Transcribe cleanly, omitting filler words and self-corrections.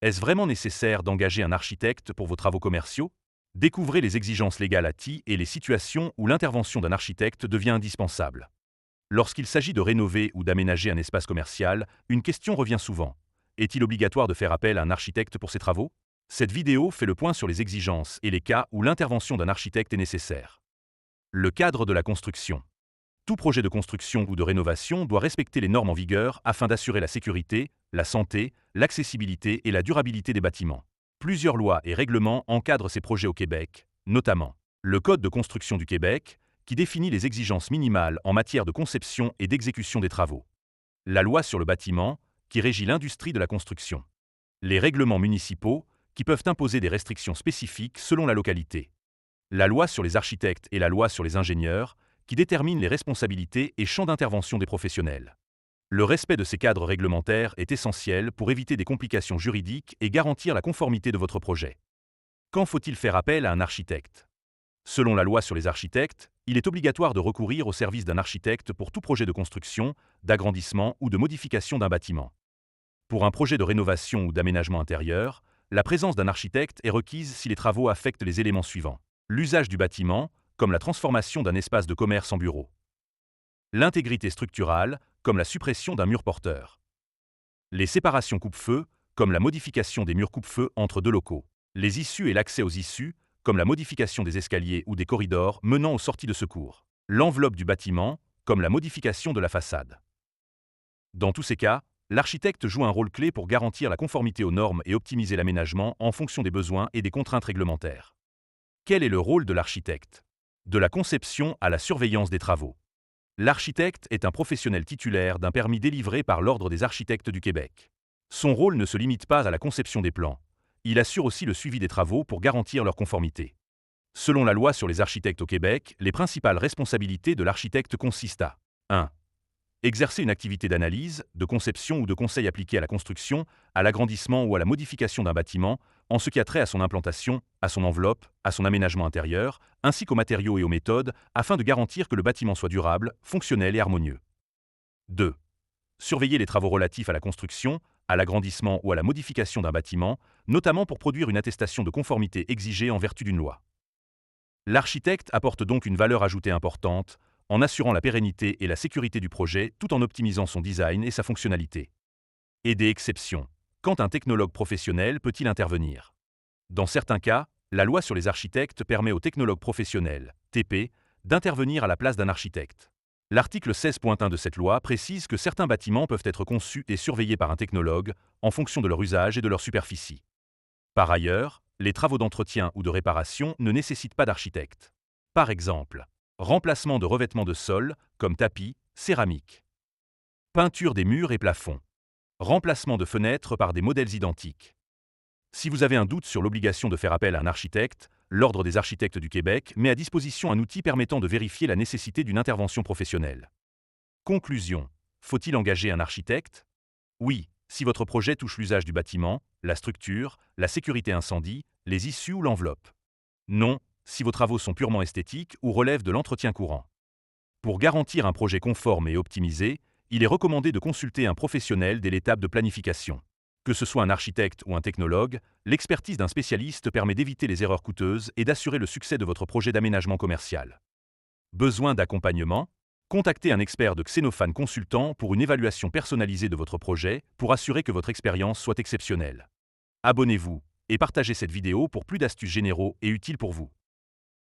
Est-ce vraiment nécessaire d'engager un architecte pour vos travaux commerciaux? Découvrez les exigences légales à TI et les situations où l'intervention d'un architecte devient indispensable. Lorsqu'il s'agit de rénover ou d'aménager un espace commercial, une question revient souvent. Est-il obligatoire de faire appel à un architecte pour ces travaux? Cette vidéo fait le point sur les exigences et les cas où l'intervention d'un architecte est nécessaire. Le cadre de la construction. Tout projet de construction ou de rénovation doit respecter les normes en vigueur afin d'assurer la sécurité, la santé, l'accessibilité et la durabilité des bâtiments. Plusieurs lois et règlements encadrent ces projets au Québec, notamment le Code de construction du Québec, qui définit les exigences minimales en matière de conception et d'exécution des travaux. La loi sur le bâtiment, qui régit l'industrie de la construction. Les règlements municipaux, qui peuvent imposer des restrictions spécifiques selon la localité. La loi sur les architectes et la loi sur les ingénieurs, qui déterminent les responsabilités et champs d'intervention des professionnels. Le respect de ces cadres réglementaires est essentiel pour éviter des complications juridiques et garantir la conformité de votre projet. Quand faut-il faire appel à un architecte? Selon la loi sur les architectes, il est obligatoire de recourir au service d'un architecte pour tout projet de construction, d'agrandissement ou de modification d'un bâtiment. Pour un projet de rénovation ou d'aménagement intérieur, la présence d'un architecte est requise si les travaux affectent les éléments suivants. L'usage du bâtiment, comme la transformation d'un espace de commerce en bureau. L'intégrité structurale, comme la suppression d'un mur porteur. Les séparations coupe-feu, comme la modification des murs coupe-feu entre deux locaux. Les issues et l'accès aux issues, comme la modification des escaliers ou des corridors menant aux sorties de secours. L'enveloppe du bâtiment, comme la modification de la façade. Dans tous ces cas, l'architecte joue un rôle clé pour garantir la conformité aux normes et optimiser l'aménagement en fonction des besoins et des contraintes réglementaires. Quel est le rôle de l'architecte? De la conception à la surveillance des travaux. L'architecte est un professionnel titulaire d'un permis délivré par l'Ordre des architectes du Québec. Son rôle ne se limite pas à la conception des plans. Il assure aussi le suivi des travaux pour garantir leur conformité. Selon la loi sur les architectes au Québec, les principales responsabilités de l'architecte consistent à 1. Exercer une activité d'analyse, de conception ou de conseil appliquée à la construction, à l'agrandissement ou à la modification d'un bâtiment, en ce qui a trait à son implantation, à son enveloppe, à son aménagement intérieur, ainsi qu'aux matériaux et aux méthodes, afin de garantir que le bâtiment soit durable, fonctionnel et harmonieux. 2. Surveiller les travaux relatifs à la construction, à l'agrandissement ou à la modification d'un bâtiment, notamment pour produire une attestation de conformité exigée en vertu d'une loi. L'architecte apporte donc une valeur ajoutée importante, en assurant la pérennité et la sécurité du projet tout en optimisant son design et sa fonctionnalité. Et des exceptions. Quand un technologue professionnel peut-il intervenir? Dans certains cas, la loi sur les architectes permet aux technologues professionnels, TP, d'intervenir à la place d'un architecte. L'article 16.1 de cette loi précise que certains bâtiments peuvent être conçus et surveillés par un technologue en fonction de leur usage et de leur superficie. Par ailleurs, les travaux d'entretien ou de réparation ne nécessitent pas d'architecte. Par exemple, remplacement de revêtements de sol, comme tapis, céramique. Peinture des murs et plafonds. Remplacement de fenêtres par des modèles identiques. Si vous avez un doute sur l'obligation de faire appel à un architecte, l'Ordre des architectes du Québec met à disposition un outil permettant de vérifier la nécessité d'une intervention professionnelle. Conclusion. Faut-il engager un architecte? Oui, si votre projet touche l'usage du bâtiment, la structure, la sécurité incendie, les issues ou l'enveloppe. Non, si vos travaux sont purement esthétiques ou relèvent de l'entretien courant. Pour garantir un projet conforme et optimisé, il est recommandé de consulter un professionnel dès l'étape de planification. Que ce soit un architecte ou un technologue, l'expertise d'un spécialiste permet d'éviter les erreurs coûteuses et d'assurer le succès de votre projet d'aménagement commercial. Besoin d'accompagnement? Contactez un expert de Xénophane Consultant pour une évaluation personnalisée de votre projet pour assurer que votre expérience soit exceptionnelle. Abonnez-vous et partagez cette vidéo pour plus d'astuces généraux et utiles pour vous.